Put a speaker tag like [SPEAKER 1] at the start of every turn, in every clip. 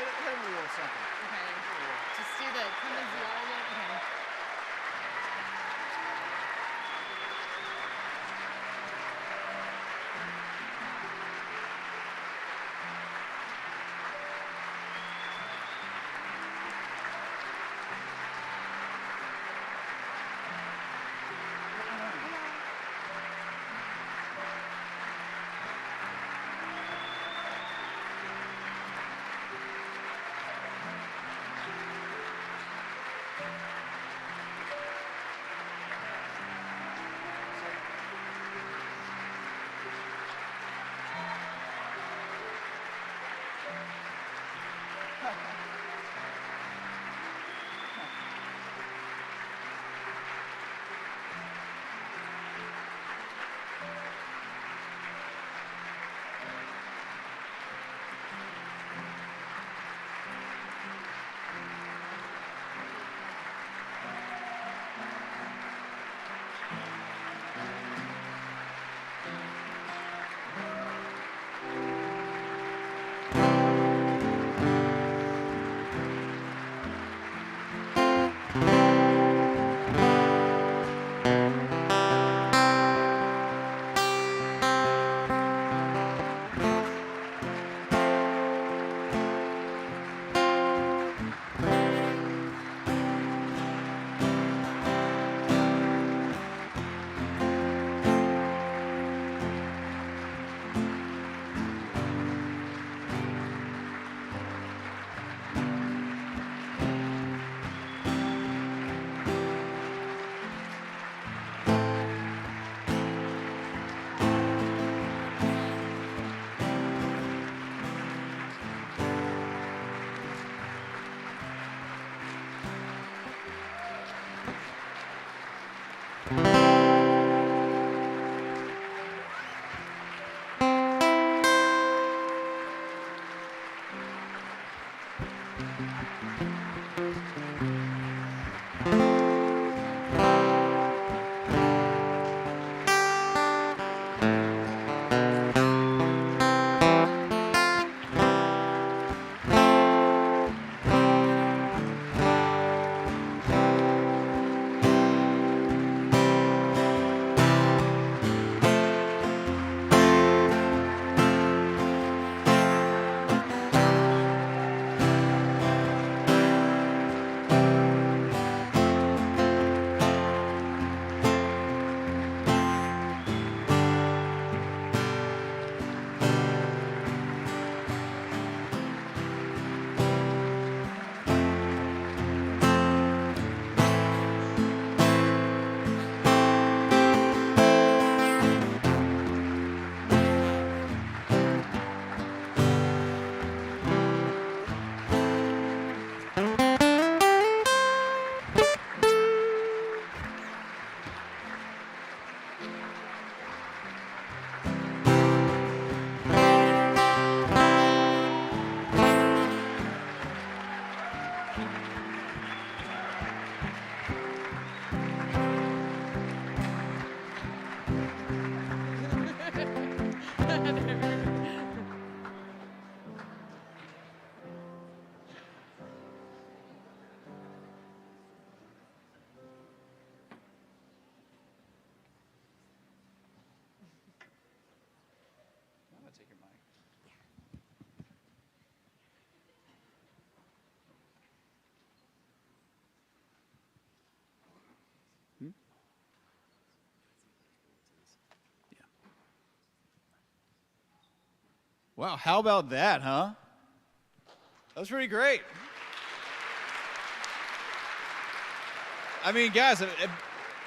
[SPEAKER 1] him a little something.
[SPEAKER 2] Okay. Just do the come as you are again. Okay.
[SPEAKER 1] I'm gonna take your mic. Hmm? Yeah. Wow, how about that, huh? That was pretty great. I mean, guys,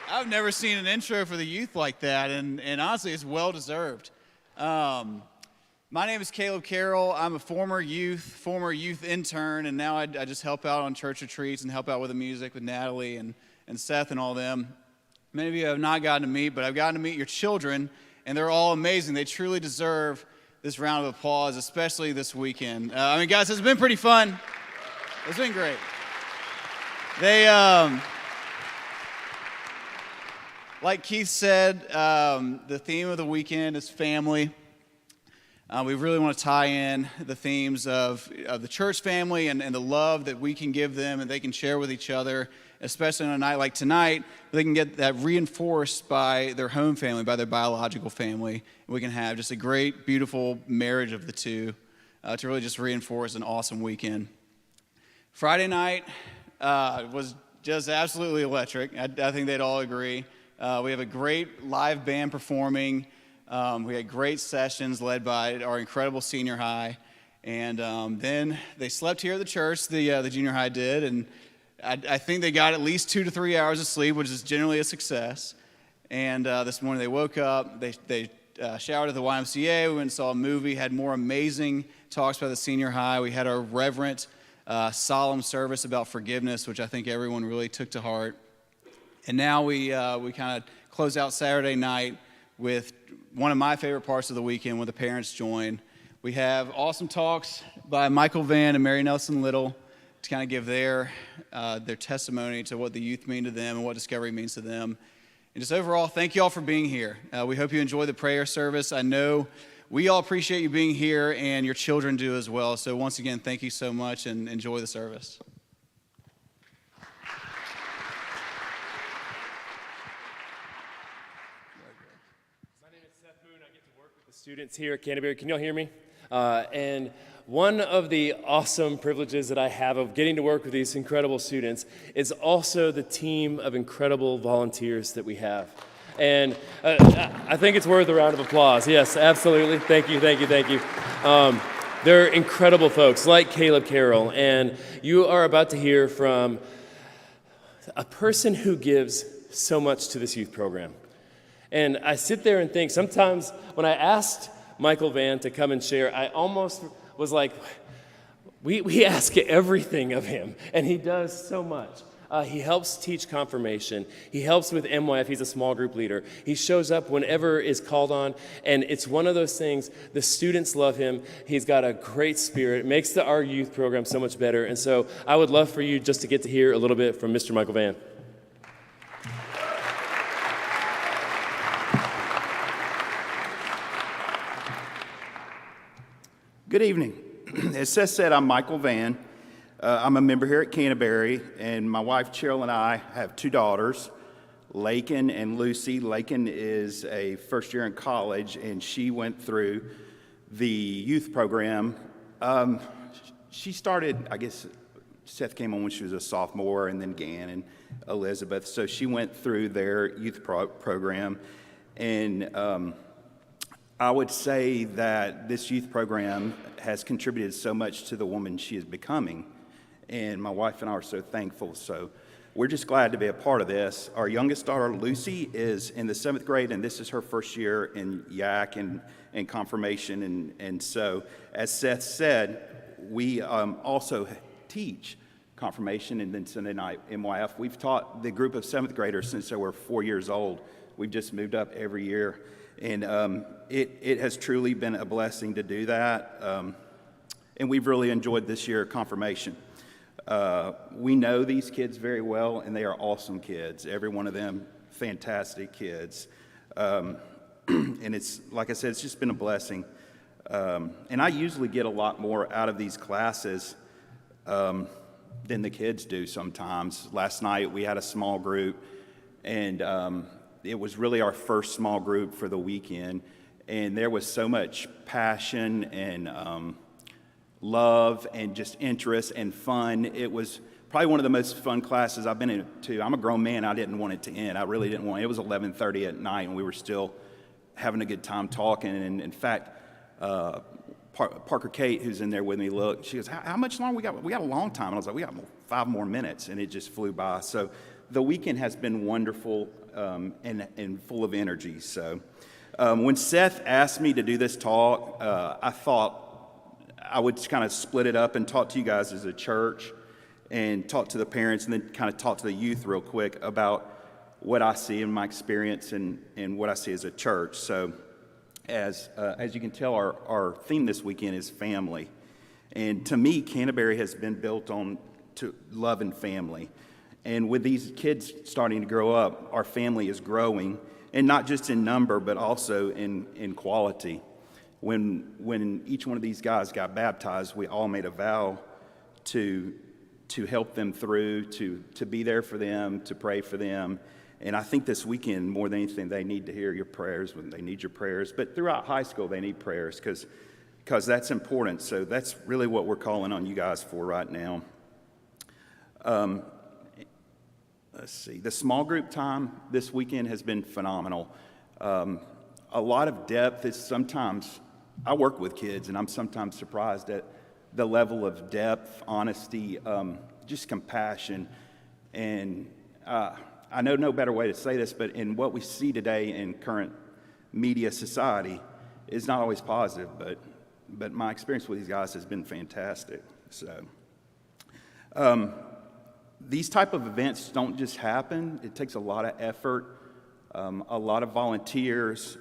[SPEAKER 1] I've never seen an intro for the youth like that, and honestly, it's well deserved. My name is Caleb Carroll. I'm a former youth intern, and now I just help out on church retreats and help out with the music with Natalie and Seth and all them. Many of you have not gotten to meet, but I've gotten to meet your children, and they're all amazing. They truly deserve this round of applause, especially this weekend. I mean, guys, it's been pretty fun. It's been great. They, like Keith said, the theme of the weekend is family. We really want to tie in the themes of the church family and the love that we can give them and they can share with each other, especially on a night like tonight. They can get that reinforced by their home family, by their biological family. And we can have just a great, beautiful marriage of the two to really just reinforce an awesome weekend. Friday night was just absolutely electric. I think they'd all agree. We have a great live band performing. We had great sessions led by our incredible senior high. And then they slept here at the church, the junior high did. And I think they got at least 2 to 3 hours of sleep, which is generally a success. And this morning they woke up, they showered at the YMCA, we went and saw a movie, had more amazing talks by the senior high. We had our reverent, solemn service about forgiveness, which I think everyone really took to heart. And now we kind of close out Saturday night with one of my favorite parts of the weekend when the parents join. We have awesome talks by Michael Vann and Mary Nelson Little to kind of give their testimony to what the youth mean to them and what Discovery means to them. And just overall, thank you all for being here. We hope you enjoy the prayer service. I know we all appreciate you being here, and your children do as well. So once again, thank you so much, and enjoy the service.
[SPEAKER 3] My name is Seth Moon. I get to work with the students here at Canterbury. Can y'all hear me? And one of the awesome privileges that I have of getting to work with these incredible students is also the team of incredible volunteers that we have. And I think it's worth a round of applause. Yes, absolutely. Thank you, thank you, thank you. They're incredible folks like Caleb Carroll, and you are about to hear from a person who gives so much to this youth program. And I sit there and think, sometimes when I asked Michael Vann to come and share, I almost was like, we ask everything of him, and he does so much. He helps teach confirmation. He helps with MYF. He's a small group leader. He shows up whenever is called on, and it's one of those things, the students love him. He's got a great spirit. It makes our youth program so much better, and so I would love for you just to get to hear a little bit from Mr. Michael Vann.
[SPEAKER 4] Good evening. As Seth said, I'm Michael Vann. I'm a member here at Canterbury, and my wife Cheryl and I have 2 daughters, Lakin and Lucy. Lakin is a first year in college, and she went through the youth program. She started, I guess, Seth came on when she was a sophomore, and then Gann and Elizabeth. So she went through their youth program, and I would say that this youth program has contributed so much to the woman she is becoming, and my wife and I are so thankful. So we're just glad to be a part of this. Our youngest daughter, Lucy, is in the 7th grade, and this is her first year in YAC and confirmation. And so, as Seth said, we also teach confirmation and then Sunday night MYF. We've taught the group of 7th graders since they were 4 years old. We've just moved up every year. And it has truly been a blessing to do that. And we've really enjoyed this year confirmation. We know these kids very well, and they are awesome kids. Every one of them, fantastic kids. And it's, like I said, it's just been a blessing. And I usually get a lot more out of these classes than the kids do sometimes. Last night we had a small group, and it was really our first small group for the weekend, and there was so much passion and love and just interest and fun. It was probably one of the most fun classes I've been in too. I'm a grown man. I didn't want it to end. I really didn't want it. It was 11:30 at night, and we were still having a good time talking. And in fact, Parker Kate, who's in there with me, looked. She goes, "How much longer we got? We got a long time." And I was like, "We got 5 more minutes," and it just flew by. So the weekend has been wonderful and full of energy. So when Seth asked me to do this talk, I thought I would kind of split it up and talk to you guys as a church and talk to the parents and then kind of talk to the youth real quick about what I see in my experience and what I see as a church. So as you can tell, our theme this weekend is family. And to me, Canterbury has been built on to love and family. And with these kids starting to grow up, our family is growing, and not just in number, but also in quality. when each one of these guys got baptized, we all made a vow to help them through, to be there for them, to pray for them. And I think this weekend, more than anything, they need to hear your prayers. When they need your prayers. But throughout high school, they need prayers because that's important. So that's really what we're calling on you guys for right now. Let's see. The small group time this weekend has been phenomenal. A lot of depth is sometimes, I work with kids, and I'm sometimes surprised at the level of depth, honesty, just compassion. And I know no better way to say this, but in what we see today in current media society is not always positive, but my experience with these guys has been fantastic. So these type of events don't just happen. It takes a lot of effort, a lot of volunteers,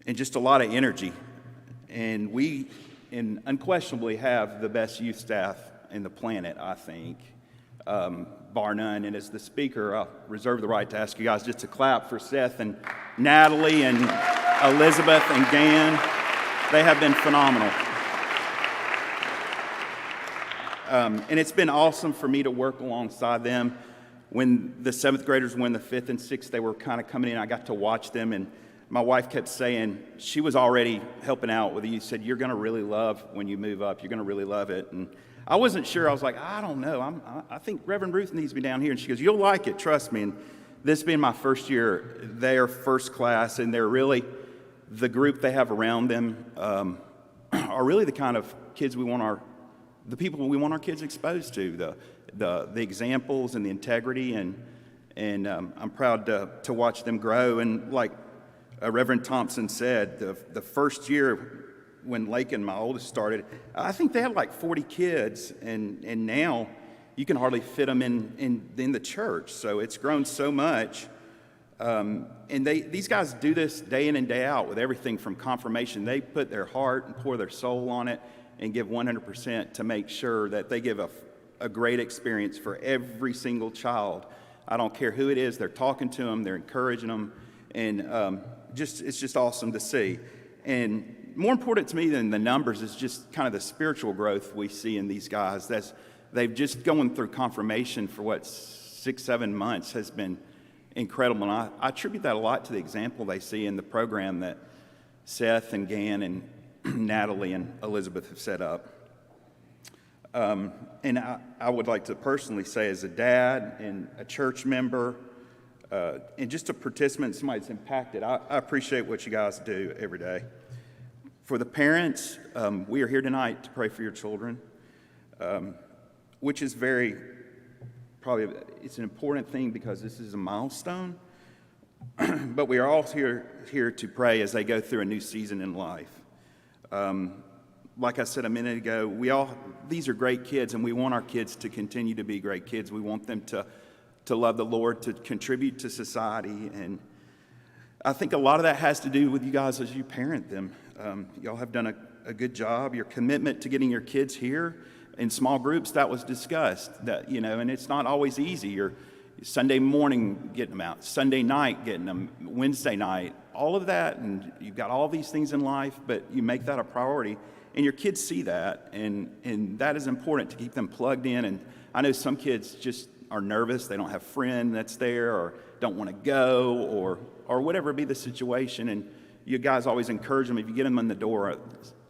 [SPEAKER 4] and just a lot of energy. And we unquestionably have the best youth staff in the planet, I think, bar none. And as the speaker, I'll reserve the right to ask you guys just to clap for Seth and Natalie and Elizabeth and Gan. They have been phenomenal. And it's been awesome for me to work alongside them. When the 7th graders were in the 5th and 6th, they were kind of coming in. I got to watch them, and my wife kept saying, she was already helping out with you. She said, you're going to really love when you move up. You're going to really love it. And I wasn't sure. I was like, I don't know. I think Reverend Ruth needs to be down here. And she goes, you'll like it, trust me. And this being my first year, they are first class, and they're really, the group they have around them are really the kind of kids the people we want our kids exposed to, the examples and the integrity, and I'm proud to watch them grow. And like Reverend Thompson said, the first year when Lakin, my oldest, started, I think they had like 40 kids, and now you can hardly fit them in the church. So it's grown so much. And these guys do this day in and day out with everything from confirmation. They put their heart and pour their soul on it and give 100% to make sure that they give a great experience for every single child. I don't care who it is. They're talking to them. They're encouraging them. And it's just awesome to see. And more important to me than the numbers is just kind of the spiritual growth we see in these guys. They've just going through confirmation for 6-7 months has been incredible. And I attribute that a lot to the example they see in the program that Seth and Gan and Natalie and Elizabeth have set up. And I would like to personally say, as a dad and a church member, and just a participant, somebody that's impacted, I appreciate what you guys do every day. For the parents, we are here tonight to pray for your children, which is it's an important thing because this is a milestone. But we are all here to pray as they go through a new season in life. Like I said a minute ago, these are great kids, and we want our kids to continue to be great kids. We want them to love the Lord, to contribute to society. And I think a lot of that has to do with you guys as you parent them. Y'all have done a good job. Your commitment to getting your kids here in small groups, that was discussed. And it's not always easy. You're Sunday morning getting them out, Sunday night getting them, Wednesday night, all of that, and you've got all these things in life, but you make that a priority, and your kids see that, and that is important to keep them plugged in. And I know some kids just are nervous, they don't have a friend that's there, or don't want to go, or whatever be the situation, and you guys always encourage them. If you get them in the door,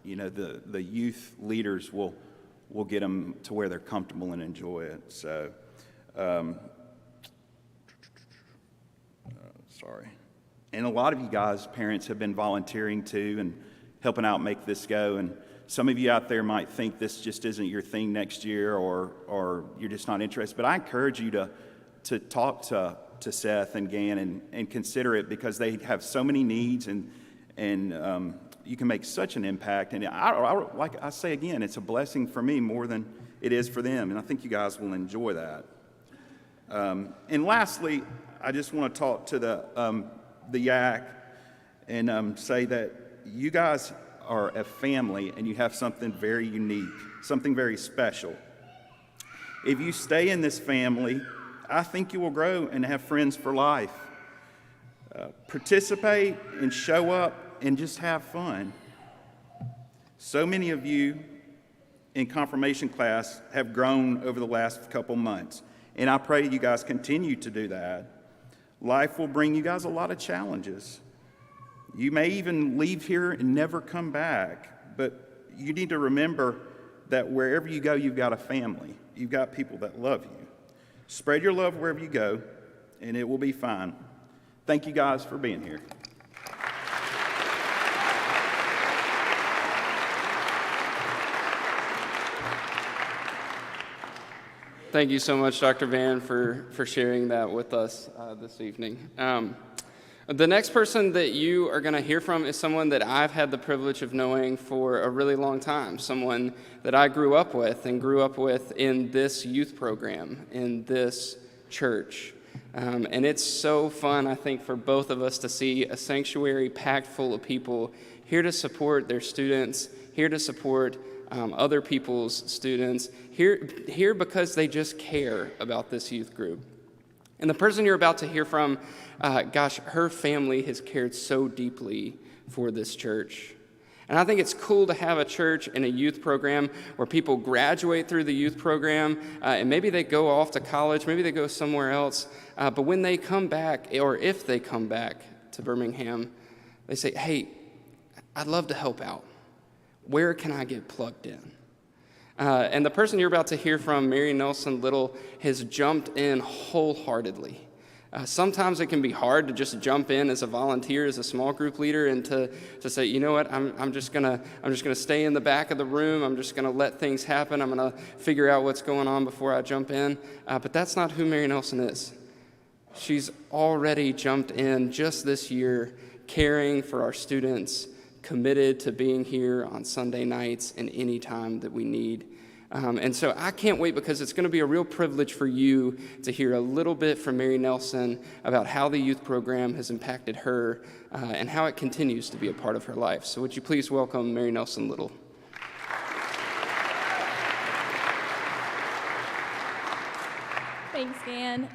[SPEAKER 4] the youth leaders will get them to where they're comfortable and enjoy it. So, sorry. And a lot of you guys, parents, have been volunteering too and helping out make this go. And some of you out there might think this just isn't your thing next year, or you're just not interested. But I encourage you to talk to Seth and Gan and consider it, because they have so many needs, and you can make such an impact. And like I say again, it's a blessing for me more than it is for them. And I think you guys will enjoy that. And lastly, I just want to talk to the Yak and say that you guys are a family, and you have something very unique, something very special. If you stay in this family, I think you will grow and have friends for life. Participate and show up and just have fun. So many of you in confirmation class have grown over the last couple months, and I pray you guys continue to do that. Life will bring you guys a lot of challenges. You may even leave here and never come back, but you need to remember that wherever you go, you've got a family. You've got people that love you. Spread your love wherever you go, and it will be fine. Thank you guys for being here.
[SPEAKER 5] Thank you so much, Dr. Van, for sharing that with us this evening. The next person that you are going to hear from is someone that I've had the privilege of knowing for a really long time, someone that I grew up with in this youth program, in this church. And it's so fun, I think, for both of us to see a sanctuary packed full of people here to support their students, here to support other people's students, here because they just care about this youth group. And the person you're about to hear from, her family has cared so deeply for this church. And I think it's cool to have a church and a youth program where people graduate through the youth program, and maybe they go off to college, maybe they go somewhere else, but when they come back, or if they come back to Birmingham, they say, hey, I'd love to help out. Where can I get plugged in? And the person you're about to hear from, Mary Nelson Little, has jumped in wholeheartedly. Sometimes it can be hard to just jump in as a volunteer, as a small group leader, and to say, you know what, I'm just gonna stay in the back of the room. I'm just gonna let things happen. I'm gonna figure out what's going on before I jump in. But that's not who Mary Nelson is. She's already jumped in just this year, caring for our students, committed to being here on Sunday nights and any time that we need. And so I can't wait, because it's going to be a real privilege for you to hear a little bit from Mary Nelson about how the youth program has impacted her and how it continues to be a part of her life. So would you please welcome Mary Nelson Little.
[SPEAKER 2] Thanks, Dan.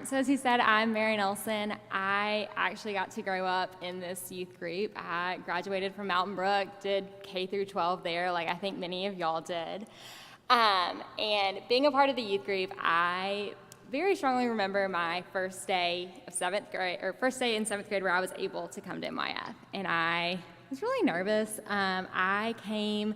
[SPEAKER 2] So as he said, I'm Mary Nelson. I actually got to grow up in this youth group. I graduated from Mountain Brook, did K through 12 there, like I think many of y'all did. And being a part of the youth group, I very strongly remember my first day in seventh grade where I was able to come to MYF. And I was really nervous. I came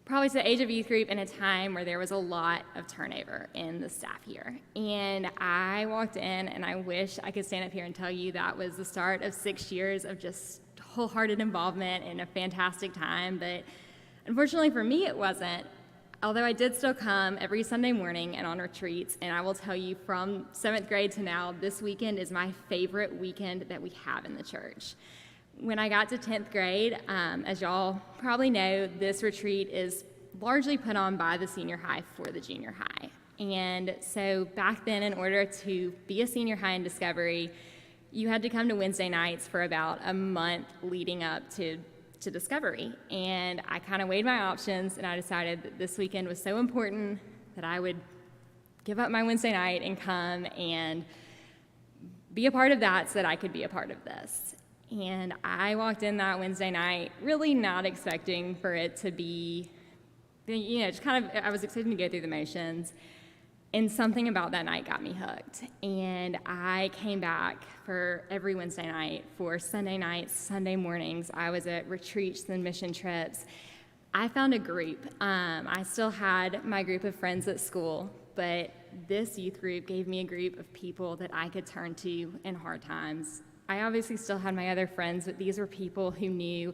[SPEAKER 2] probably to the age of youth group in a time where there was a lot of turnover in the staff here. And I walked in, and I wish I could stand up here and tell you that was the start of 6 years of just wholehearted involvement and a fantastic time, but unfortunately for me it wasn't. Although I did still come every Sunday morning and on retreats, and I will tell you from 7th grade to now, this weekend is my favorite weekend that we have in the church. When I got to 10th grade, as y'all probably know, this retreat is largely put on by the senior high for the junior high. And so back then, in order to be a senior high in Discovery, you had to come to Wednesday nights for about a month leading up to Discovery. And I kind of weighed my options, and I decided that this weekend was so important that I would give up my Wednesday night and come and be a part of that so that I could be a part of this. And I walked in that Wednesday night really not expecting for it to be, just kind of, I was expecting to go through the motions. And something about that night got me hooked. And I came back for every Wednesday night, for Sunday nights, Sunday mornings. I was at retreats and mission trips. I found a group. I still had my group of friends at school, but this youth group gave me a group of people that I could turn to in hard times. I obviously still had my other friends, but these were people who knew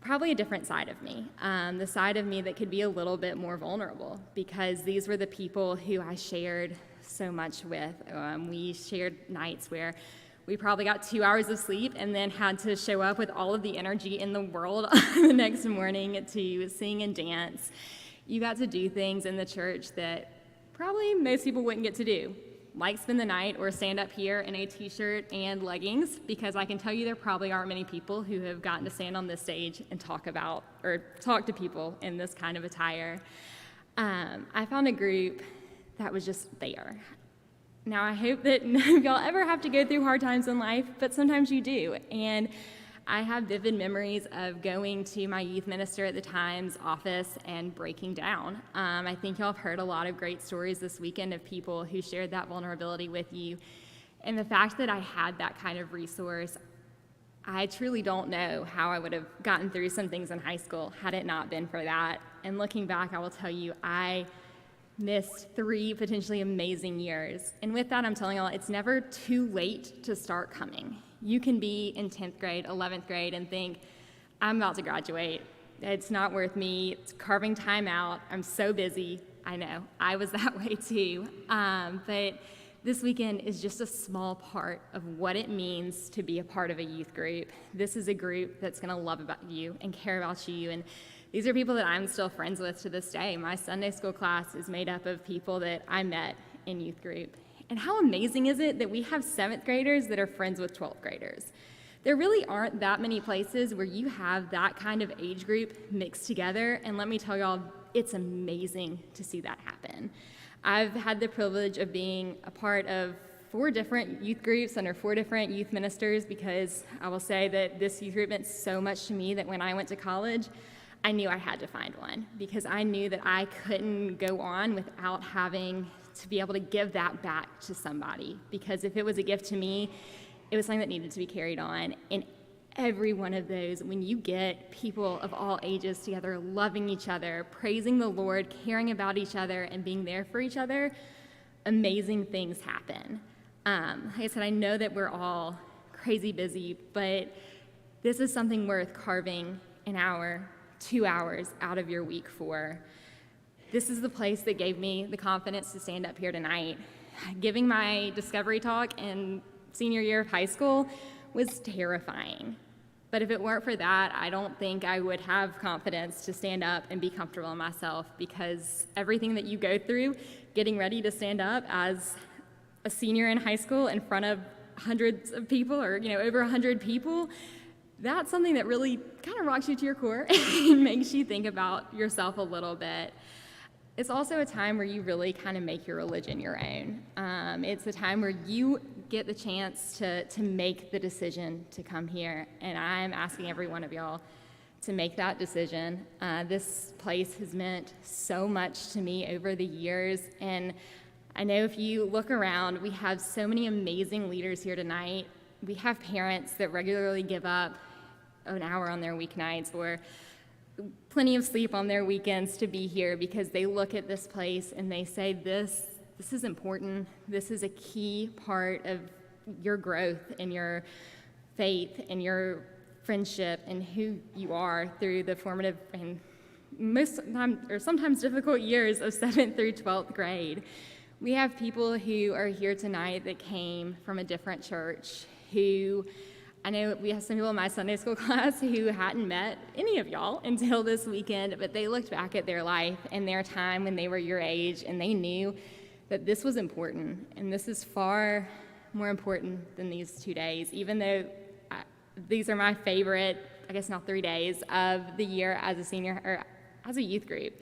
[SPEAKER 2] probably a different side of me, the side of me that could be a little bit more vulnerable, because these were the people who I shared so much with. We shared nights where we probably got 2 hours of sleep and then had to show up with all of the energy in the world the next morning to sing and dance. You got to do things in the church that probably most people wouldn't get to do, like spend the night or stand up here in a t-shirt and leggings, because I can tell you there probably aren't many people who have gotten to stand on this stage and talk to people in this kind of attire. I found a group that was just there. Now, I hope that none of y'all ever have to go through hard times in life, but sometimes you do. And I have vivid memories of going to my youth minister at the time's office and breaking down. I think y'all have heard a lot of great stories this weekend of people who shared that vulnerability with you. And the fact that I had that kind of resource, I truly don't know how I would have gotten through some things in high school had it not been for that. And looking back, I will tell you, I missed 3 potentially amazing years. And with that, I'm telling y'all, it's never too late to start coming. You can be in 10th grade, 11th grade, and think, I'm about to graduate. It's not worth me. It's carving time out. I'm so busy. I know. I was that way too. But this weekend is just a small part of what it means to be a part of a youth group. This is a group that's going to love about you and care about you. And these are people that I'm still friends with to this day. My Sunday school class is made up of people that I met in youth group. And how amazing is it that we have 7th graders that are friends with 12th graders? There really aren't that many places where you have that kind of age group mixed together. And let me tell y'all, it's amazing to see that happen. I've had the privilege of being a part of 4 different youth groups under 4 different youth ministers, because I will say that this youth group meant so much to me that when I went to college, I knew I had to find one, because I knew that I couldn't go on without having to be able to give that back to somebody. Because if it was a gift to me, it was something that needed to be carried on. And every one of those, when you get people of all ages together, loving each other, praising the Lord, caring about each other, and being there for each other, amazing things happen. Like I said, I know that we're all crazy busy, but this is something worth carving an hour, 2 hours out of your week for. This is the place that gave me the confidence to stand up here tonight. Giving my discovery talk in senior year of high school was terrifying. But if it weren't for that, I don't think I would have confidence to stand up and be comfortable in myself, because everything that you go through getting ready to stand up as a senior in high school in front of hundreds of people, or over 100 people, that's something that really kind of rocks you to your core and makes you think about yourself a little bit. It's also a time where you really kind of make your religion your own. It's a time where you get the chance to make the decision to come here, and I'm asking every one of y'all to make that decision. This place has meant so much to me over the years, and I know if you look around, we have so many amazing leaders here tonight. We have parents that regularly give up an hour on their weeknights or plenty of sleep on their weekends to be here, because they look at this place and they say, this is important. This is a key part of your growth and your faith and your friendship and who you are through the formative and sometimes difficult years of 7th through 12th grade. We have people who are here tonight that came from a different church, who I know we have some people in my Sunday school class who hadn't met any of y'all until this weekend, but they looked back at their life and their time when they were your age, and they knew that this was important, and this is far more important than these 2 days, even though these are my favorite, I guess now 3 days of the year as a senior or as a youth group.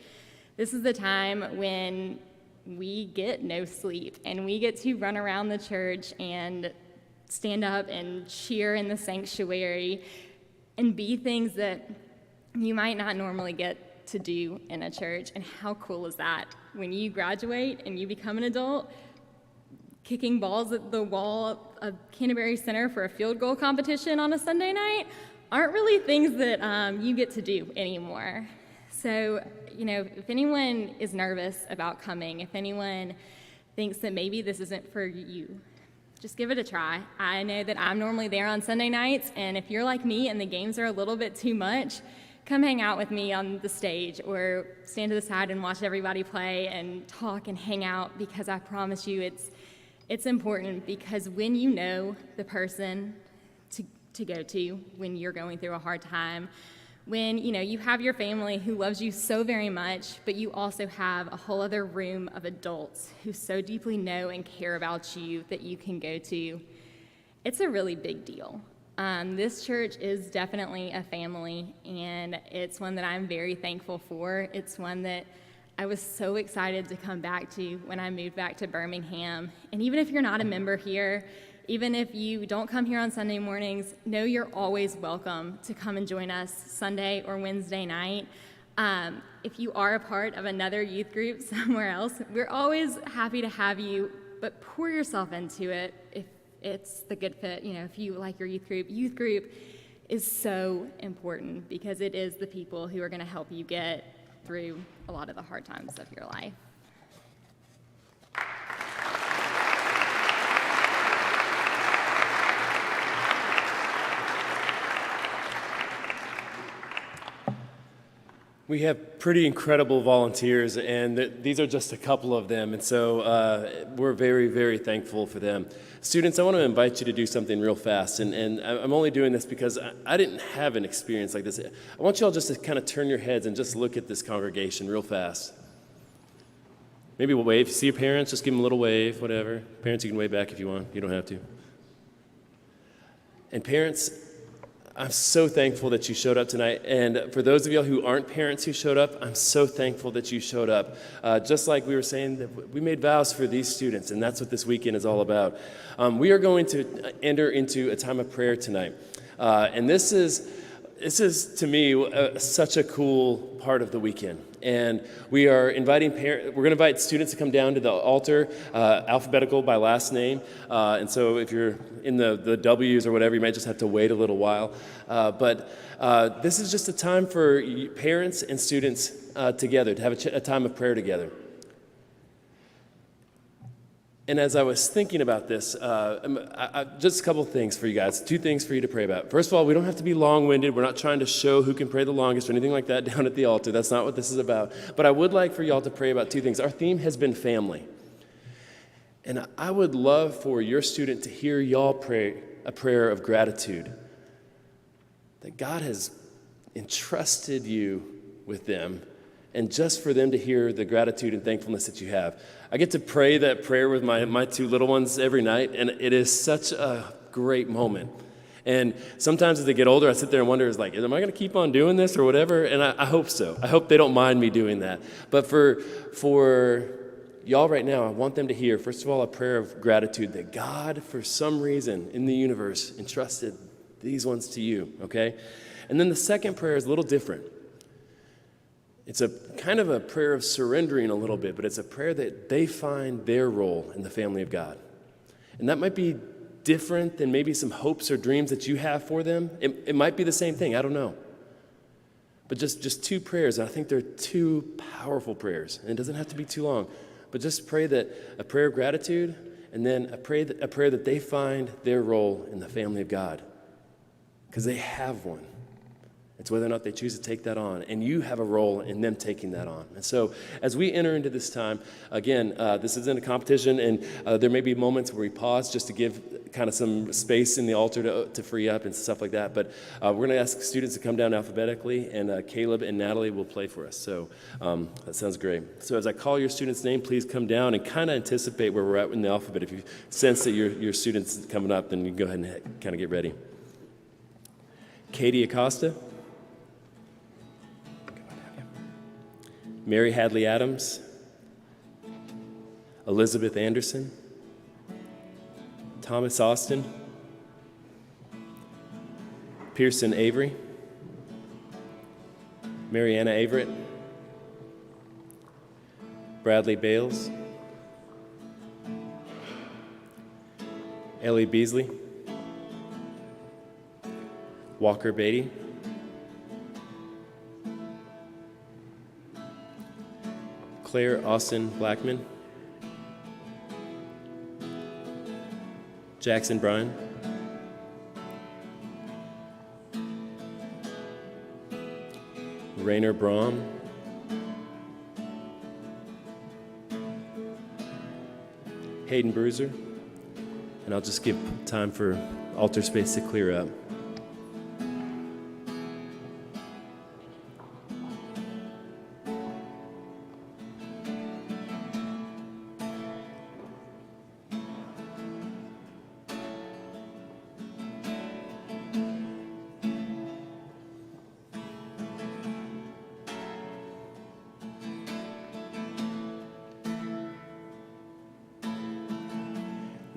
[SPEAKER 2] This is the time when we get no sleep, and we get to run around the church and stand up and cheer in the sanctuary and be things that you might not normally get to do in a church. And how cool is that? When you graduate and you become an adult, kicking balls at the wall of Canterbury Center for a field goal competition on a Sunday night aren't really things that you get to do anymore. So, if anyone is nervous about coming, if anyone thinks that maybe this isn't for you, just give it a try. I know that I'm normally there on Sunday nights, and if you're like me and the games are a little bit too much, come hang out with me on the stage or stand to the side and watch everybody play and talk and hang out, because I promise you it's important, because when you know the person to go to when you're going through a hard time, when you have your family who loves you so very much, but you also have a whole other room of adults who so deeply know and care about you that you can go to, it's a really big deal. This church is definitely a family, and it's one that I'm very thankful for. It's one that I was so excited to come back to when I moved back to Birmingham. And even if you're not a member here, Even if you don't come here on Sunday mornings, know you're always welcome to come and join us Sunday or Wednesday night. If you are a part of another youth group somewhere else, we're always happy to have you, but pour yourself into it if it's the good fit. You know, if you like your youth group is so important because it is the people who are going to help you get through a lot of the hard times of your life.
[SPEAKER 3] We have pretty incredible volunteers, and these are just a couple of them, and so we're very, very thankful for them. Students, I want to invite you to do something real fast, and I'm only doing this because I didn't have an experience like this. I want you all just to kind of turn your heads and just look at this congregation real fast. Maybe we'll wave. If you see your parents, just give them a little wave, whatever. Parents, you can wave back if you want. You don't have to. And parents, I'm so thankful that you showed up tonight. And for those of y'all who aren't parents who showed up, I'm so thankful that you showed up. Just like we were saying, that we made vows for these students, and that's what this weekend is all about. We are going to enter into a time of prayer tonight. And this is to me, such a cool part of the weekend. And we are inviting we're going to invite students to come down to the altar, alphabetical by last name. And so if you're in the W's or whatever, you might just have to wait a little while. But this is just a time for parents and students together to have a time of prayer together. And as I was thinking about this, just a couple things for you guys, 2 things for you to pray about. First of all, we don't have to be long-winded. We're not trying to show who can pray the longest or anything like that down at the altar. That's not what this is about. But I would like for y'all to pray about 2 things. Our theme has been family. And I would love for your student to hear y'all pray a prayer of gratitude, that God has entrusted you with them, and just for them to hear the gratitude and thankfulness that you have. I get to pray that prayer with my 2 little ones every night, and it is such a great moment. And sometimes as they get older, I sit there and wonder, am I going to keep on doing this or whatever? And I hope so. I hope they don't mind me doing that. But for y'all right now, I want them to hear, first of all, a prayer of gratitude that God, for some reason in the universe, entrusted these ones to you, okay? And then the second prayer is a little different. It's a kind of a prayer of surrendering a little bit, but it's a prayer that they find their role in the family of God. And that might be different than maybe some hopes or dreams that you have for them. It might be the same thing, I don't know. But just 2 prayers, and I think they're 2 powerful prayers. And it doesn't have to be too long. But just pray that a prayer of gratitude, and then a prayer that they find their role in the family of God. Because they have one. It's whether or not they choose to take that on. And you have a role in them taking that on. And so as we enter into this time, again, this isn't a competition, and there may be moments where we pause just to give kind of some space in the altar to free up and stuff like that. But we're going to ask students to come down alphabetically, and Caleb and Natalie will play for us. So that sounds great. So as I call your student's name, please come down and kind of anticipate where we're at in the alphabet. If you sense that your student's coming up, then you can go ahead and kind of get ready. Katie Acosta. Mary Hadley Adams, Elizabeth Anderson, Thomas Austin, Pearson Avery, Mariana Averett, Bradley Bales, Ellie Beasley, Walker Beatty, Claire Austin Blackman, Jackson Bryan, Rainer Braum, Hayden Bruiser, and I'll just give time for altar space to clear up.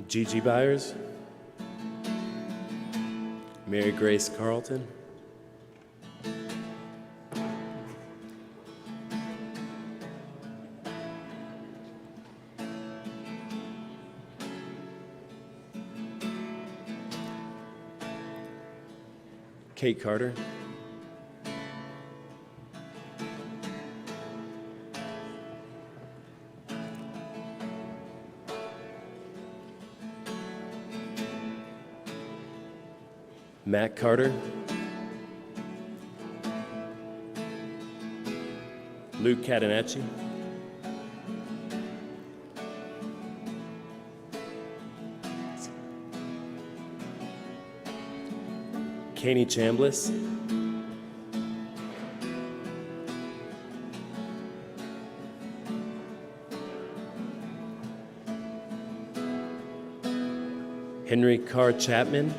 [SPEAKER 3] Gigi Byers, Mary Grace Carlton. Kate Carter. Matt Carter. Luke Catanacci. Kanie Chambliss. Henry Carr Chapman.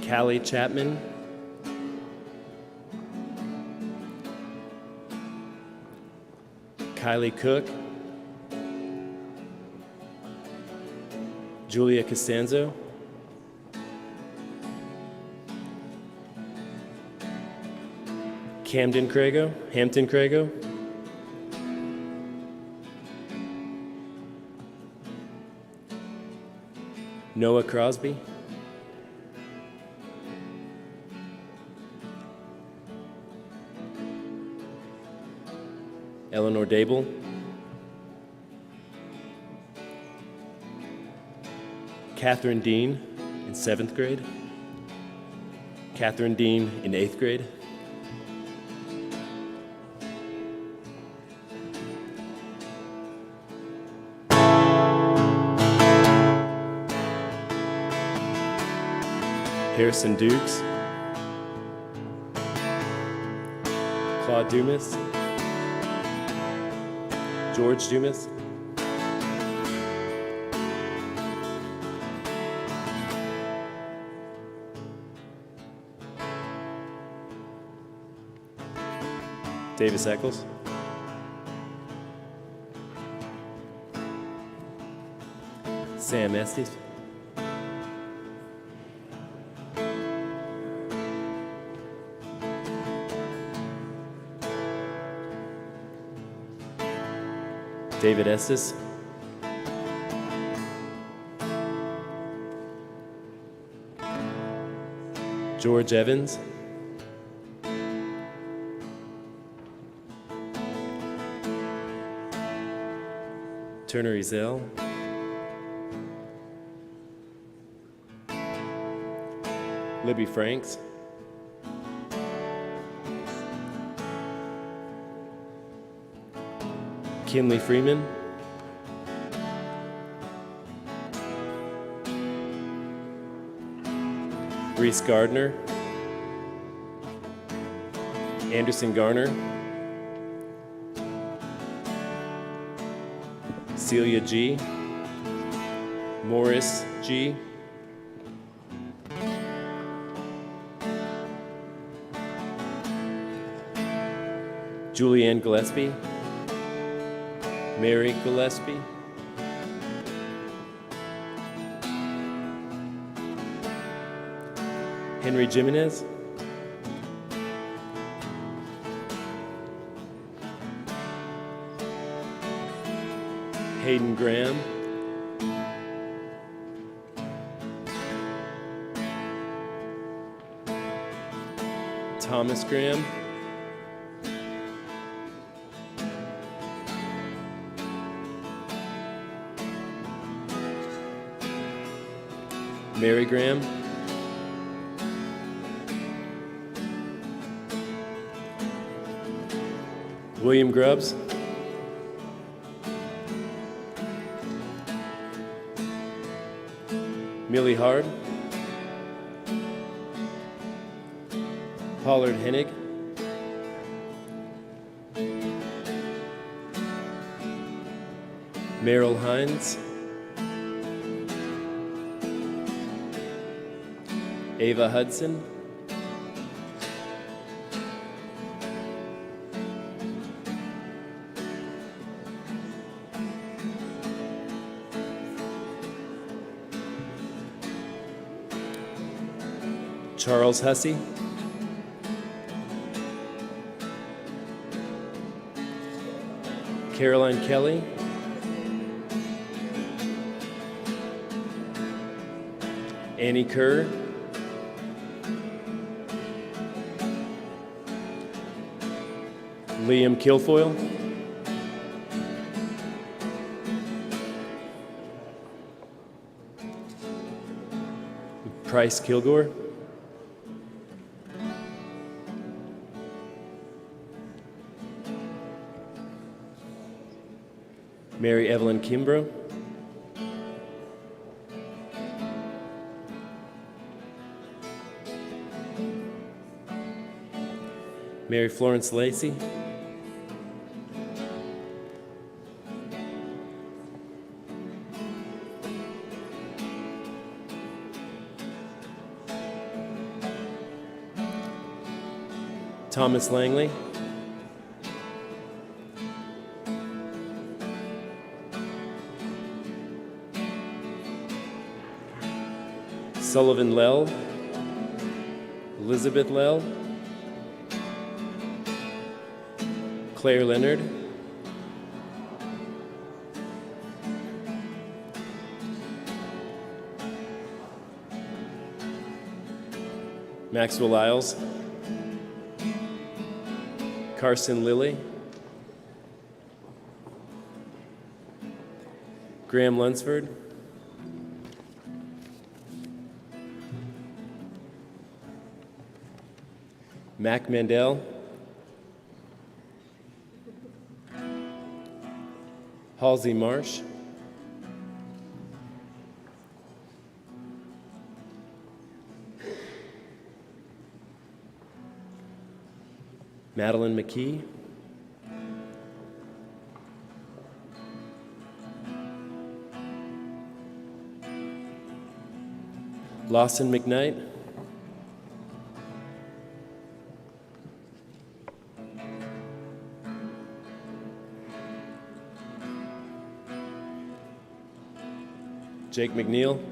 [SPEAKER 3] Callie Chapman. Kylie Cook. Julia Costanzo. Hampton Crago. Noah Crosby. Eleanor Dable. Catherine Dean in 7th grade. Catherine Dean in 8th grade. Harrison Dukes. Claude Dumas. George Dumas. Davis Eccles. Sam Estes. David Estes. George Evans. Turner Ezel. Libby Franks. Kinley Freeman. Reese Gardner. Anderson Garner. Celia G. Morris G. Julianne Gillespie. Mary Gillespie. Henry Jimenez. Hayden Graham. Thomas Graham. Mary Graham. William Grubbs. Millie Hard. Pollard Hennig. Merrill Hines. Ava Hudson. Charles Hussey, Caroline Kelly, Annie Kerr, Liam Kilfoyle, Price Kilgore, Mary Evelyn Kimbrough, Mary Florence Lacey, Thomas Langley, Sullivan Lell, Elizabeth Lell, Claire Leonard, Maxwell Isles, Carson Lilly, Graham Lunsford, Mac Mandel, Halsey Marsh, Madeline McKee, Lawson McKnight, Jake McNeil,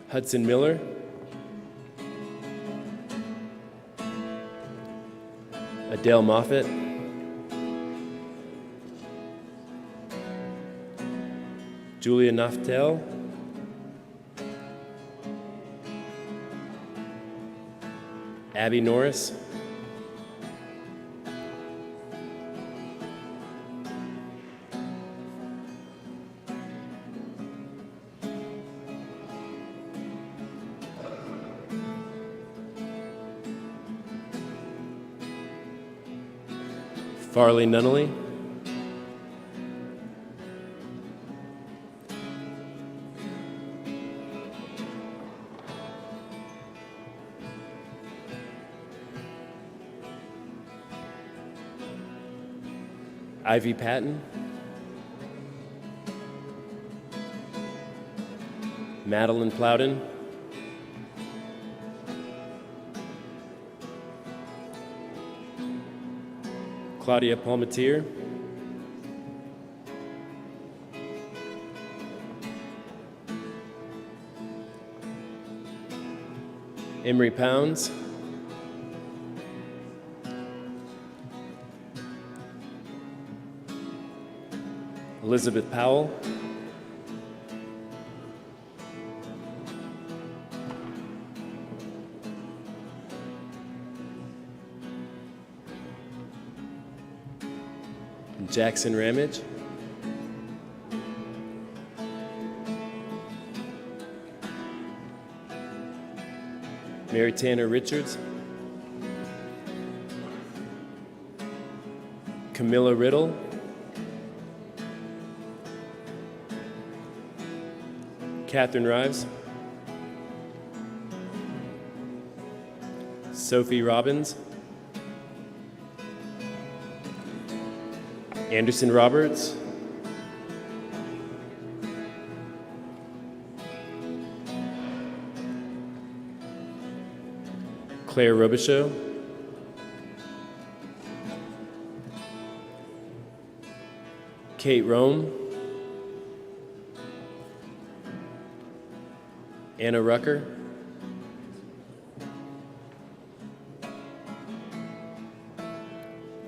[SPEAKER 3] Hudson Miller, Adele Moffett, Julia Naftel, Abby Norris, Farley Nunnally, Ivy Patton, Madeline Plowden, Claudia Palmatier, Emery Pounds, Elizabeth Powell, Jackson Ramage, Mary Tanner Richards, Camilla Riddle, Catherine Rives, Sophie Robbins, Anderson Roberts, Claire Robichaud, Kate Rome, Anna Rucker,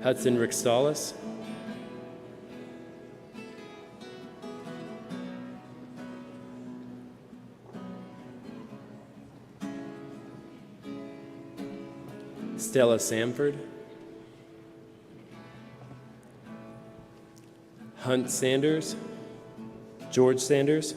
[SPEAKER 3] Hudson Rickstalis, Stella Samford, Hunt Sanders, George Sanders,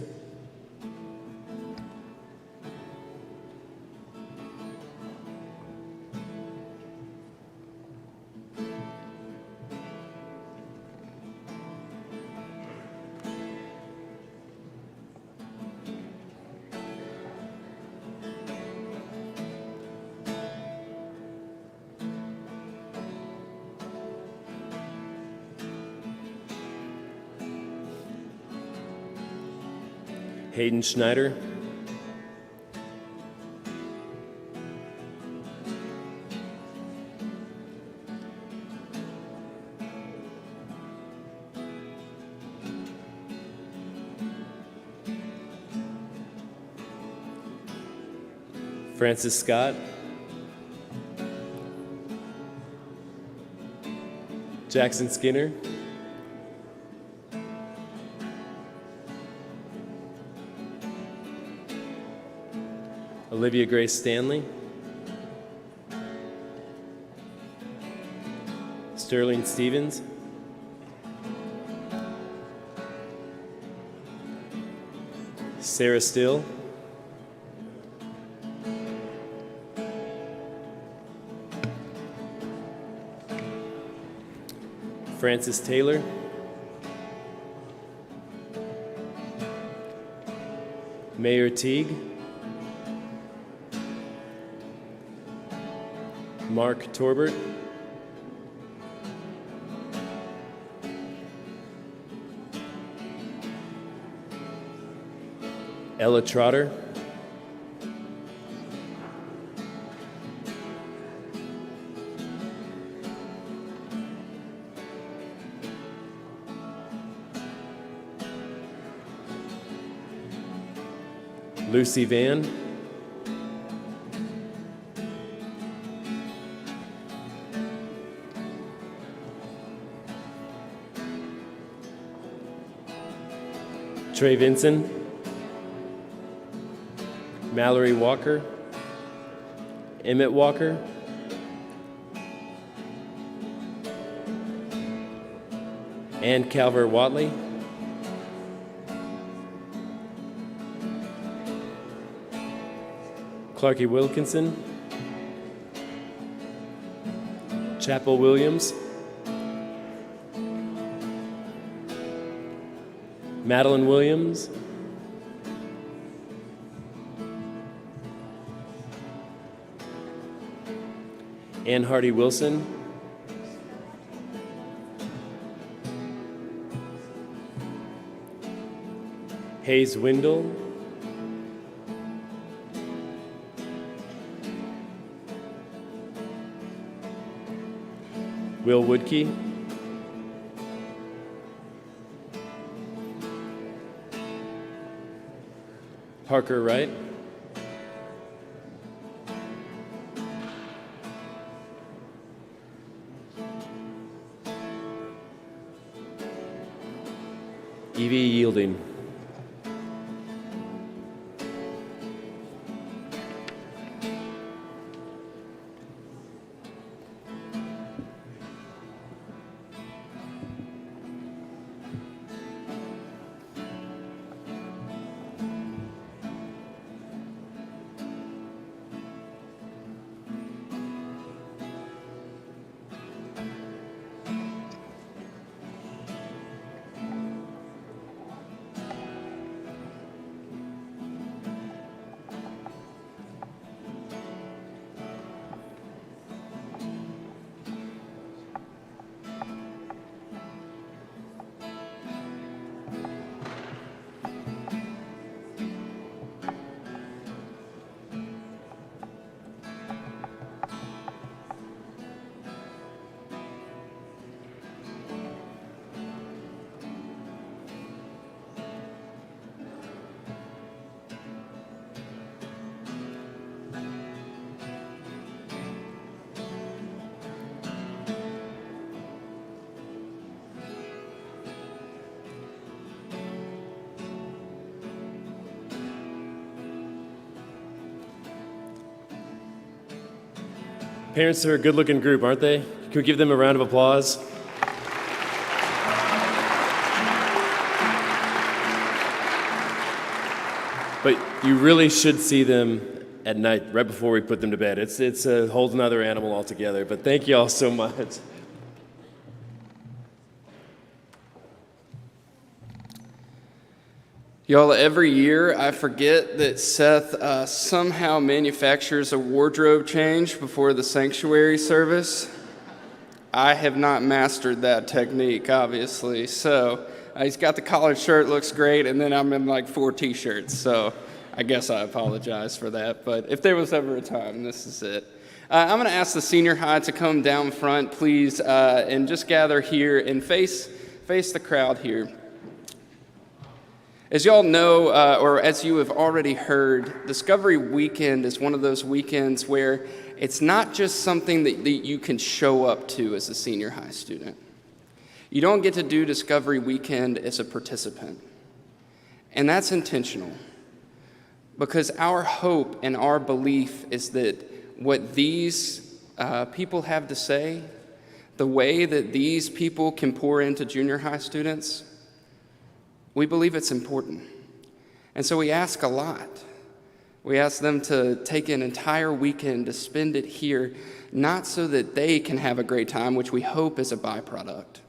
[SPEAKER 3] Hayden Schneider, Francis Scott, Jackson Skinner, Olivia Grace Stanley, Sterling Stevens, Sarah Still, Francis Taylor, Mayor Teague, Mark Torbert, Ella Trotter, Lucy Van, Trey Vinson, Mallory Walker, Emmett Walker, Ann Calvert Watley, Clarkie Wilkinson, Chapel Williams, Madeline Williams, Ann Hardy Wilson, Hayes Windle, Will Woodkey, Parker Wright, Evie Yielding, Parents are a good-looking group, aren't they? Can we give them a round of applause? But you really should see them at night, right before we put them to bed. It's a whole nother animal altogether. But thank you all so much.
[SPEAKER 5] Y'all, every year I forget that Seth somehow manufactures a wardrobe change before the sanctuary service. I have not mastered that technique, obviously. So he's got the collared shirt, looks great, and then I'm in like 4 t-shirts. So I guess I apologize for that. But if there was ever a time, this is it. I'm going to ask the senior high to come down front, please, and just gather here and face the crowd here. As y'all know, or as you have already heard, Discovery Weekend is one of those weekends where it's not just something that you can show up to as a senior high student. You don't get to do Discovery Weekend as a participant. And that's intentional, because our hope and our belief is that what these people have to say, the way that these people can pour into junior high students, we believe it's important. And so we ask a lot. We ask them to take an entire weekend to spend it here, not so that they can have a great time, which we hope is a byproduct,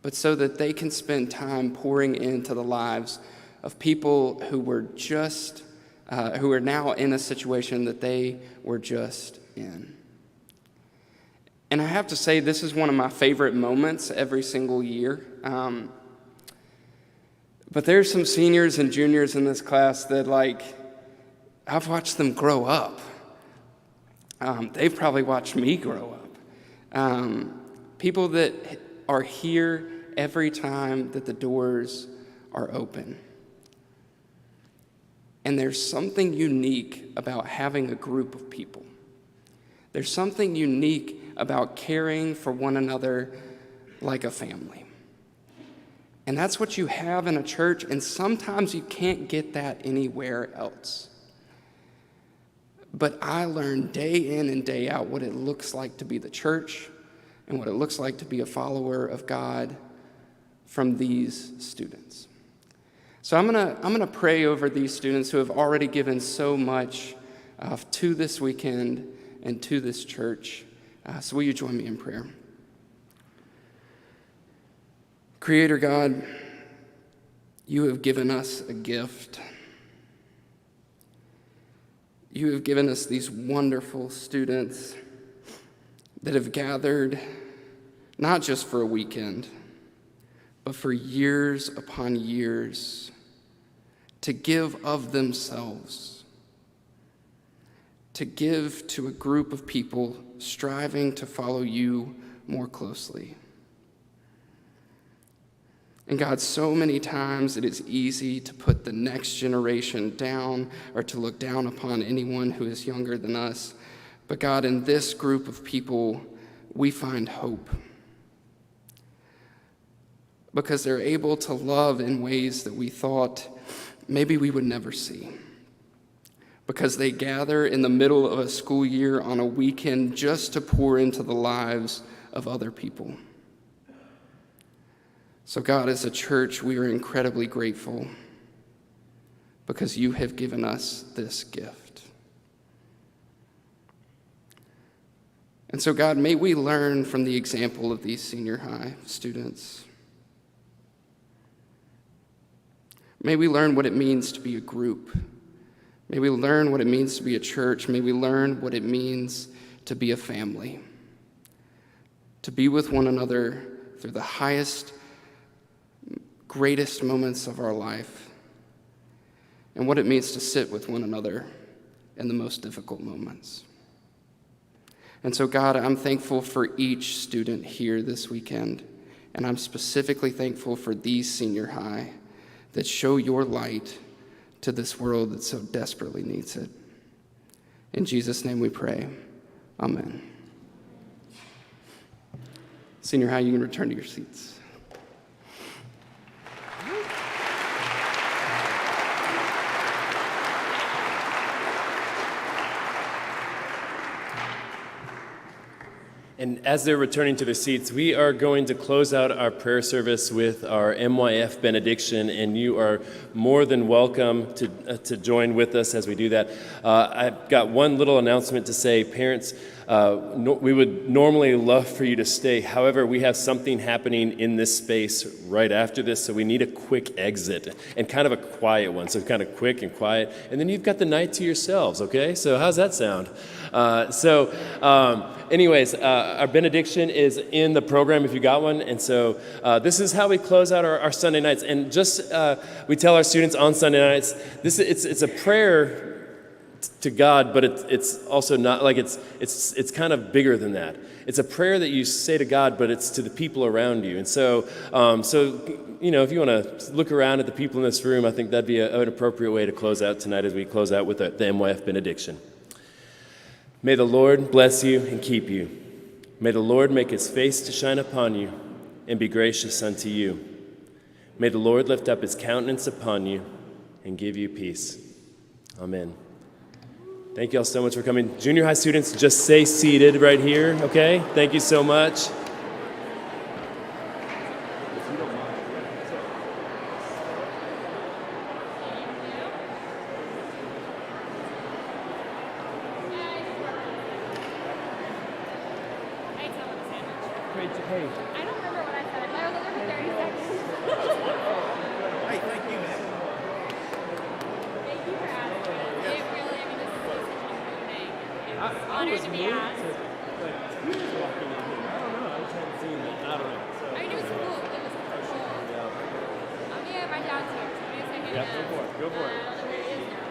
[SPEAKER 5] but so that they can spend time pouring into the lives of people who who are now in a situation that they were just in. And I have to say, this is one of my favorite moments every single year. But there's some seniors and juniors in this class that, I've watched them grow up. They've probably watched me grow up. People that are here every time that the doors are open. And there's something unique about having a group of people. There's something unique about caring for one another like a family. And that's what you have in a church, and sometimes you can't get that anywhere else. But I learn day in and day out what it looks like to be the church and what it looks like to be a follower of God from these students. So I'm gonna pray over these students who have already given so much to this weekend and to this church. So will you join me in prayer? Creator God, you have given us a gift. You have given us these wonderful students that have gathered not just for a weekend, but for years upon years to give of themselves, to give to a group of people striving to follow you more closely. And God, so many times it is easy to put the next generation down or to look down upon anyone who is younger than us. But God, in this group of people, we find hope. Because they're able to love in ways that we thought maybe we would never see. Because they gather in the middle of a school year on a weekend just to pour into the lives of other people. So God, as a church, we are incredibly grateful because you have given us this gift. And so God, may we learn from the example of these senior high students. May we learn what it means to be a group. May we learn what it means to be a church. May we learn what it means to be a family. To be with one another through the highest, greatest moments of our life, and what it means to sit with one another in the most difficult moments. And so, God, I'm thankful for each student here this weekend, and I'm specifically thankful for these senior high that show your light to this world that so desperately needs it. In Jesus' name we pray. Amen. Senior high, you can return to your seats.
[SPEAKER 3] And as they're returning to their seats, we are going to close out our prayer service with our MYF benediction, and you are more than welcome to join with us as we do that. I've got one little announcement to say. Parents, we would normally love for you to stay. However, we have something happening in this space right after this, so we need a quick exit, and kind of a quiet one, so kind of quick and quiet. And then you've got the night to yourselves, okay? So how's that sound? Anyways, our benediction is in the program if you got one. And so this is how we close out our Sunday nights. And just we tell our students on Sunday nights, it's a prayer to God, but it's also not like it's kind of bigger than that. It's a prayer that you say to God, but it's to the people around you. And so if you want to look around at the people in this room, I think that'd be an appropriate way to close out tonight as we close out with the MYF benediction. May the Lord bless you and keep you. May the Lord make his face to shine upon you and be gracious unto you. May the Lord lift up his countenance upon you and give you peace. Amen. Thank you all so much for coming. Junior high students, just stay seated right here, okay? Thank you so much. Hey.
[SPEAKER 2] I don't remember what I said. I was there for 30 seconds.
[SPEAKER 1] Hey, thank you, man.
[SPEAKER 2] Thank you for asking. It really, this is such an important thing. It was honored to be asked.
[SPEAKER 3] Who was walking in here? I don't know. I just hadn't seen that. I don't know. So,
[SPEAKER 2] I mean, it was cool. It was cool. My dad's here. So I'm going to say hey to
[SPEAKER 3] yeah, go
[SPEAKER 2] him.
[SPEAKER 3] for it. Go for it.
[SPEAKER 2] I don't know where he is now.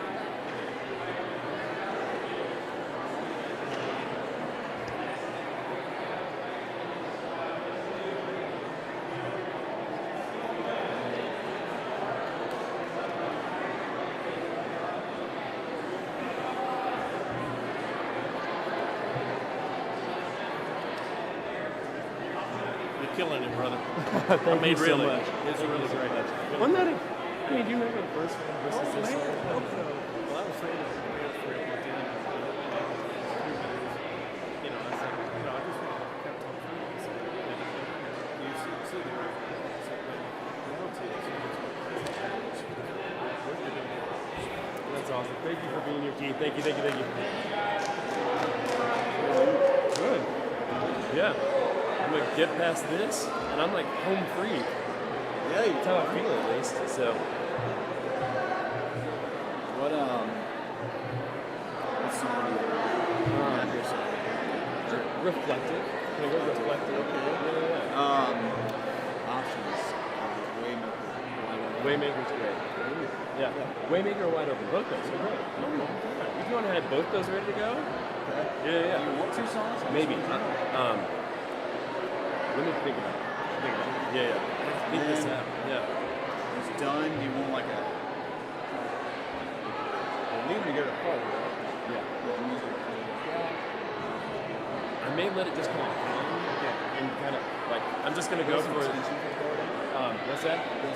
[SPEAKER 6] Killing it, brother.
[SPEAKER 3] Thank you so much.
[SPEAKER 6] It's really great.
[SPEAKER 3] Wasn't that do you remember the first one?
[SPEAKER 6] Well, I was saying this for it at the end. I said, I just kept on trying to say, you see the reference.
[SPEAKER 3] That's awesome. Thank you for being here, Keith. Thank you. Good. Yeah. I'm going to get past this, and I'm like home free. Yeah, you can tell I feel at least. So.
[SPEAKER 1] What song?
[SPEAKER 3] Reflective. Can I go reflective? Okay. Yeah.
[SPEAKER 1] Options. Waymaker.
[SPEAKER 3] Waymaker's great. Yeah. Waymaker or Wide Open. Both those are great. If you want to have both those ready to go. Okay. Yeah.
[SPEAKER 1] You want two songs?
[SPEAKER 3] Maybe. Let me think about it. Yeah. Let's think this out. Yeah.
[SPEAKER 1] It's done. You want like a. We need to go to part.
[SPEAKER 3] Yeah. I may let it just kind of come and kind of like I'm just gonna go for it. What's that?